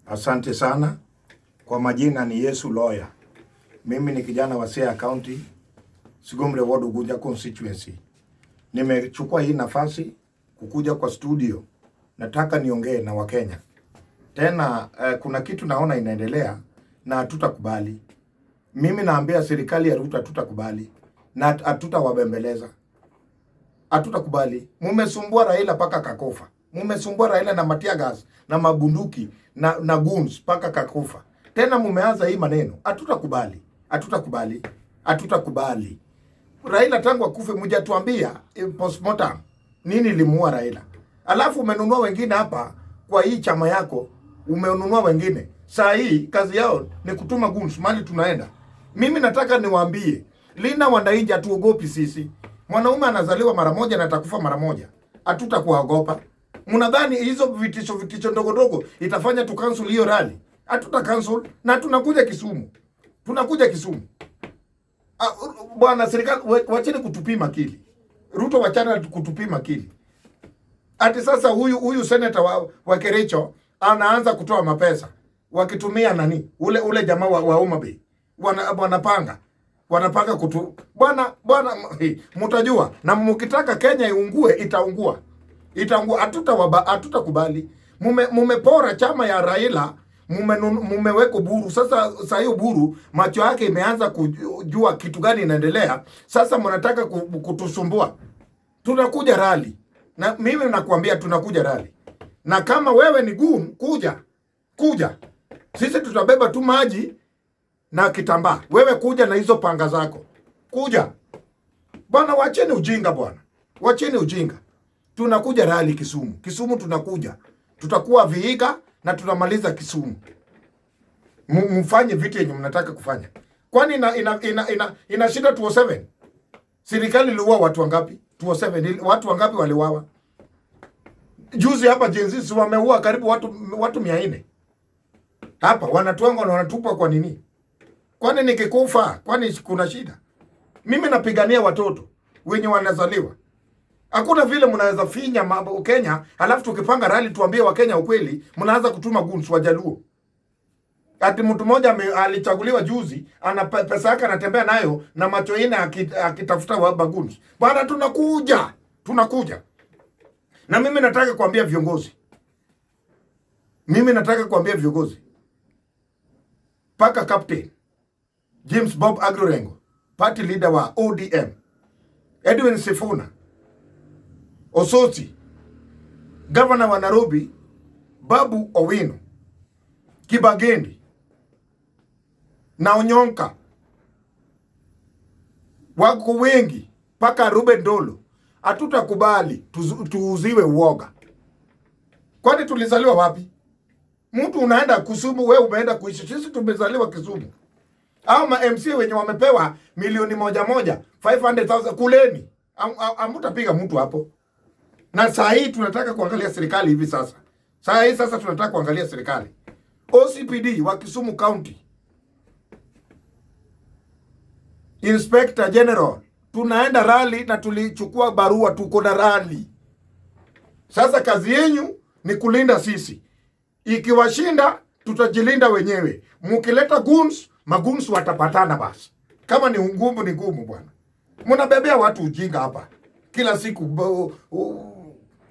Asante sana. Kwa majina ni Yesu Lawyer. Mimi ni kijana wa Siaya County, Sigomre Ward, Ugunja constituency. Nimechukua hii nafasi kukuja kwa studio. Nataka niongee na Wakenya. Tena kuna kitu naona inaendelea na hatutakubali. Mimi naambia serikali ya Ruto hatutakubali na hatutawabembeleza. Hatutakubali. Mumesumbua Raila paka kakofa. Mumesumbua Raila na matia gas na mabunduki na guns paka kakufa. Tena mumeanza hii maneno. Hatutakubali. Hatutakubali. Hatutakubali. Raila tangu akufe mjatuambia postmortem nini limuua Raila. Alafu umenunua wengine hapa kwa hii chama yako, umenunua wengine. Saa hii kazi yao ni kutuma guns mali tunaenda. Mimi nataka niwaambie, Lina wananchi hatuogopi sisi. Mwanaume anazaliwa mara moja na atakufa mara moja. Hatutakuogopa. Mnadhani hizo vitisho ndogo ndogo itafanya tu cancel hiyo rally? Hatuta cancel na tunakuja Kisumu. Tunakuja Kisumu. Bwana serikali wacheni kutupima akili. Ruto wachana kutupima akili. Ati sasa huyu senator wa Kericho anaanza kutoa mapesa wakitumia nani? Ule jamaa wa Homa Bay. Wanapanga bwana mtajua, na mkitaka Kenya iungue itaungua. Hatutakubali. Mumepora chama ya Raila, mumeweka buru. Sasa hiyo buru macho yake imeanza kujua kitu gani inaendelea. Sasa mnataka kutusumbua. Tunakuja rally. Na mimi nakwambia tunakuja rally. Na kama wewe ni gun, kuja. Sisi tutabeba tu maji na kitambaa. Wewe kuja na hizo panga zako. Kuja. Bwana wacheni ujinga bwana. Wacheni ujinga. Tunakuja rally Kisumu. Kisumu tunakuja. Tutakuwa Vihiga na tunamaliza Kisumu. Mfanye vitu yenye mnataka kufanya. Kwani ina shida 207? Serikali iliua watu wangapi? 207 watu wangapi waliuawa? Juzi hapa jenzi wameua karibu watu 400. Hapa wanatuanga na wanatupa kwa nini? Kwani nikikufa? Kwani kuna shida? Mimi napigania watoto wenye wanazaliwa. Hakuna vile mnaweza finya mambo Kenya, alafu tukipanga rally tuambie Wakenya ukweli, mnaanza kutuma guns Wajaluo. Ati mtu mmoja alichaguliwa juzi, ana pesa yake anatembea nayo na macho ine akitafuta wabaguns. Bwana tunakuja. Na mimi nataka kuambia viongozi. Paka Captain James Bob Agrorengo, party leader wa ODM. Edwin Sifuna, Osoti, governor wa Nairobi, Babu Owino, Kibagendi, na Onyonka. Wako wengi, paka Ruben Dolo. Hatutakubali tuuziwe uoga. Kwani tulizaliwa wapi? Mtu unaenda Kisumu, wewe umeenda kuishi. Sisi tumezaliwa Kisumu. Au ma MC wenye wamepewa milioni moja 500,000 kuleni. Amutapiga mtu hapo. Na saa hii tunataka kuangalia serikali hivi sasa. Sasa tunataka kuangalia serikali. OCPD wa Kisumu County, Inspector General, tunaenda rally na tulichukua barua, tuko na rally. Sasa kazi yenu ni kulinda sisi. Ikiwashinda tutajilinda wenyewe. Mkileta guns, maguns watapatana basi. Kama ni ngumu bwana. Mnabebea watu ujinga hapa kila siku.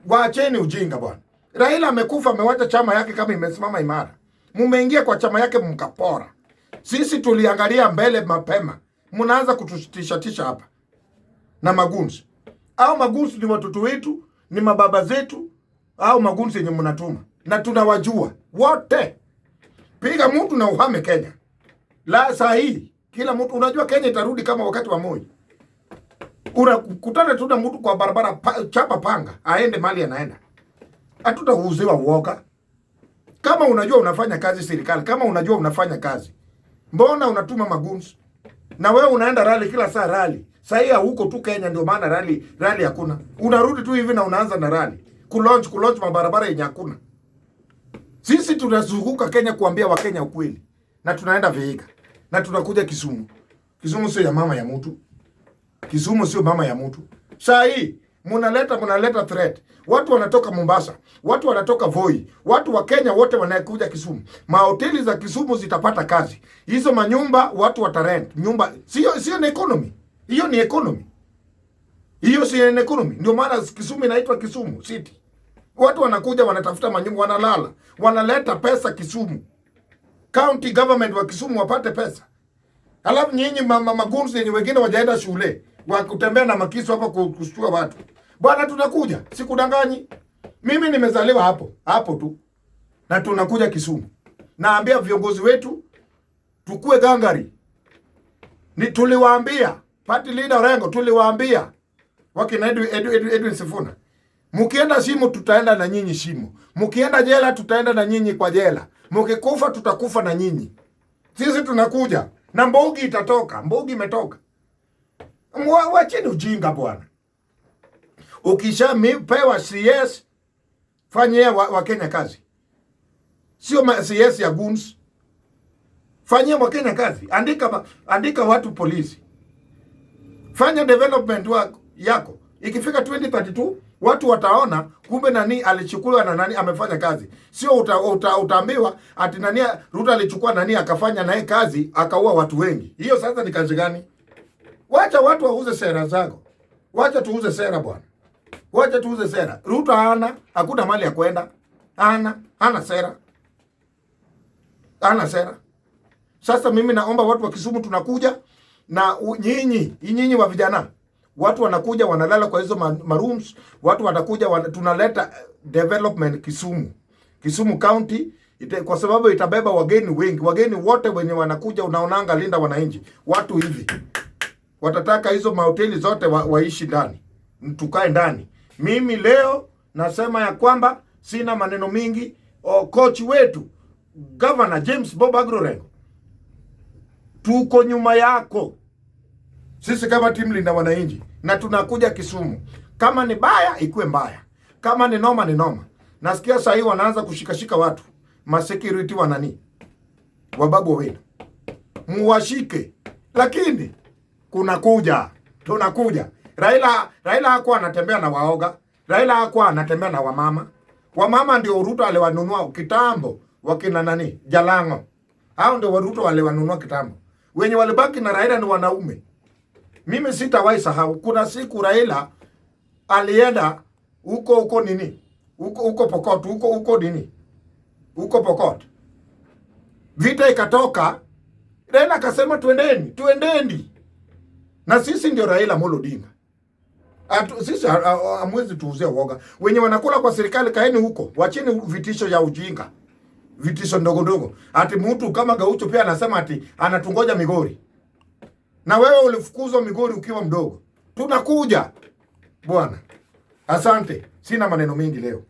Waacheni ujinga bwana. Raila amekufa, amewacha chama yake kama imesimama imara. Mumeingia kwa chama yake mkapora. Sisi tuliangalia mbele mapema. Mnaanza kutustisha hapa na maguns. Au maguns ni watoto wetu, ni mababa zetu, au maguns yenye mnatuma. Na tunawajua wote. Piga mtu na uhame Kenya. La saa hii kila mtu unajua Kenya itarudi kama wakati wa Moi. Unakutana tu na mtu kwa barabara, chapa panga aende mali anaenda. Hatutauziwa uoga. Kama unajua unafanya kazi serikali, kama unajua unafanya kazi, mbona unatuma maguns? Na wewe unaenda rally kila saa rally. Saa hii huko tu Kenya ndio maana rally hakuna. Unarudi tu hivi na unaanza na rally. Kulaunch mabarabara yenye hakuna. Sisi tunazunguka Kenya kuambia Wakenya ukweli. Na tunaenda Vihiga. Na tunakuja Kisumu. Kisumu sio ya mama ya mtu. Kisumu sio mama ya mtu. Saa hii Mnaleta threat. Watu wanatoka Mombasa, watu wanatoka Voi, watu wa Kenya wote wanakuja Kisumu. Mahoteli za Kisumu zitapata kazi. Hizo manyumba watu watarent. Nyumba sio ni economy. Hiyo ni economy. Hiyo si economy. Ndio maana Kisumu inaitwa Kisumu City. Watu wanakuja wanatafuta manyumba, wanalala. Wanaleta pesa Kisumu. County government wa Kisumu wapate pesa. Halafu nyinyi magunzi yenye wengine wajaenda shule, wa kutembea na makisu hapa kushtua watu. Bwana tunakuja, sikudanganyi. Mimi nimezaliwa hapo tu. Na tunakuja Kisumu. Naambia viongozi wetu tukue gangari. Tuliwaambia, party leader Orengo tuliwaambia wakina Edwin Sifuna. Mkienda Shimo tutaenda na nyinyi Shimo. Mkienda jela tutaenda na nyinyi kwa jela. Mkikufa tutakufa na nyinyi. Sisi tunakuja. Na mbogi itatoka. Mbogi imetoka. Wacheni ujinga bwana. Ukishapewa CS fanyia wa Kenya kazi. Sio CS ya goons. Fanyia wa Kenya kazi. Andika watu polisi. Fanya development work yako. Ikifika 2032 watu wataona kumbe nani alichukuliwa na nani amefanya kazi. Sio utaambiwa ati nani Ruto alichukua nani akafanya naye kazi akaua watu wengi. Hiyo sasa ni kazi gani? Wacha watu wauze sera zako. Wacha tuuze sera bwana. Wacha tuuze sera. Ruto hakuna mali ya kwenda. Hana sera. Hana sera. Sasa mimi naomba watu wa Kisumu tunakuja na nyinyi wa vijana. Watu wanakuja wanalala kwa hizo marooms, watu watakuja tunaleta development Kisumu County kwa sababu itabeba wageni wengi. Wageni wote wenye wanakuja unaonanga linda wananchi. Watu hivi watataka hizo mahoteli zote waishi ndani. Tukae ndani. Mimi leo nasema ya kwamba sina maneno mingi. Coach wetu Governor James Bob Agrorengo, tuko nyuma yako. Sisi kama timu linda wananchi na tunakuja Kisumu. Kama ni baya ikuwe mbaya. Kama ni noma ni noma. Nasikia sasa hivi wanaanza kushikashika watu. Ma security wanani? Wababu wenu. Muwashike. Lakini tunakuja. Raila hakuwa anatembea na waoga. Raila hakuwa anatembea na wamama. Wamama ndio Ruto aliwanunua kitambo wakina nani? Jalango. Hao ndio Ruto aliwanunua kitambo. Wenye walibaki na Raila ni wanaume. Mimi sitawahi sahau. Kuna siku Raila alienda huko nini? Huko Pokot, huko nini? Huko Pokot. Vita ikatoka. Raila akasema tuendeni. Na sisi ndio Raila Amolo Odinga. Sisi hamwezi tuuzie uoga. Wenye wanakula kwa serikali kaeni huko. Wacheni vitisho ya ujinga. Vitisho ndogo. Ati mtu kama Gaucho pia anasema ati anatungoja Migori. Na wewe ulifukuzwa Migori ukiwa mdogo. Tunakuja. Bwana. Asante. Sina maneno mengi leo.